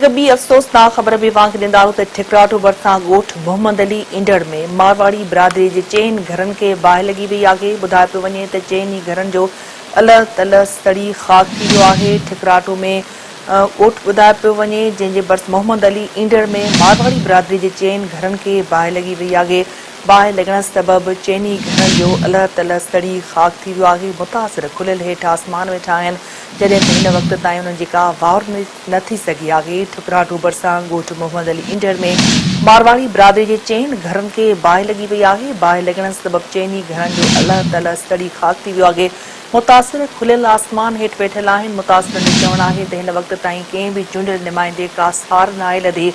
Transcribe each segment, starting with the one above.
कभी अफ़सोसनाक ख़बर भी वांग ॾींदारूं त ઠકરાઠો भरिसां ॻोठ मोहम्मद अली इंढड़ में मारवाड़ी बिरादरी जे चइनि घरनि खे बाहि लॻी वई आहे। ॿुधाए पियो वञे त चइनि घरनि जो अलॻि तलॻि सड़ी ख़ाक थी वियो आहे। ઠકરાઠો में ॻोठ ॿुधाए पियो वञे जंहिंजे भरिसां मोहम्मद अली इंढड़ में मारवाड़ी बिरादरी जे चइनि घरनि खे बाहि लॻी वई आहे। बाहि लॻण सबबि चइनि घरनि जो अलॻि तलॻि सड़ी ख़ाक थी वियो आहे। मुतासिर खुलियल हेठि आसमान वेठा आहिनि जॾहिं त हिन वक़्त ताईं उन्हनि जी का वार न थी सघी आहे। ઠકરાઠો भरिसां ॻोठ मोहम्मद अली इंढड़ में मारवाड़ी बिरादरी जे चइनि घरनि खे बाहि लॻी वई आहे। बाहि लॻण सबबि चइनि घरनि जो अलॻि तलॻि सड़ी ख़ाक थी वियो आहे। मुतासिर खुलियल आसमान हेठि वेठल आहिनि। मुतासिरनि जो चवणु आहे त हिन वक़्त ताईं कंहिं बि चूंडियल नुमाइंदे का सार न आहे लधी।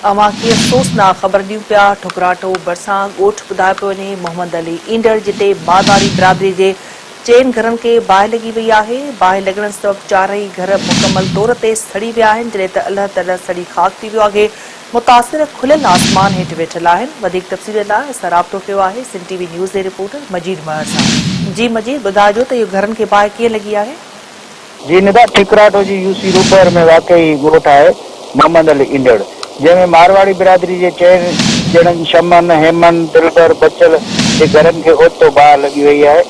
अव्हांखे अफ़सोसनाक ख़बर ॾियूं पिया। ઠકરાઠો भरिसां ॻोठ ॿुधाए पियो वञे मोहम्मद अली इंढड़ जिते मारवाड़ी बिरादरी जे चइनि घरनि खे बाहि लॻी वई आहे। बाहि लॻण सबबि चारई घर मुकमल तौर ते सड़ी विया आहिनि जॾहिं त अलॻि तलॻि सड़ी ख़ाक थी वियो आहे। मुतासिर खुलियल आसमान हेठि वेठल आहिनि। वधीक तफ़सील लाइ असां राब्तो कयो आहे सिंध टीवी न्यूज़ जे रिपोर्टर मजीद महर सां। जी मजीद, ॿुधाइजो त इहो घरनि खे बाहि कीअं लॻी आहे? जी निदा, ઠકરાઠો जी यूसी रूपर में वाकई ॻोठ आहे मोहम्मद अली इंढड़ जंहिंमें मारवाड़ी बिरादरी जे चइनि ॼणनि शमन हेमन दिलबर बचल जे घरनि खे ओतो बाहि लॻी वई आहे।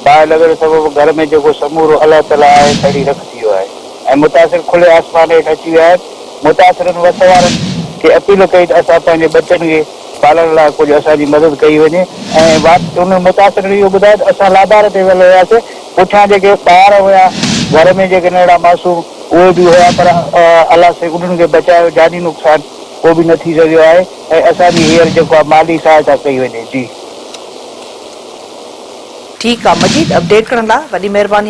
बाहि लॻण सबबि घर में जेको समूरो अलाह ताला आहे सड़ी रख थी वियो आहे ऐं मुतासिर खुले आसमान हेठि अची विया आहिनि। मुतासिरनि वस वारनि खे अपील कई त असां पंहिंजे बचनि खे पालण लाइ कुझु असांजी मदद कई वञे ऐं उन मुतासिरनि इहो ॿुधायो त असां लादार ते वियल हुयासीं। पुठियां जेके ॿार हुया घर में जेके नंढड़ा मासूम उहे बि हुया पर अलाह से उन्हनि खे बचायो, जानी नुक़सान को बि न थी सघियो आहे ऐं असांजी हींअर जेको आहे माली सहायता कई वञे। जी ठीकु आहे मजीद, अपडेट करण लाइ वॾी महिरबानी।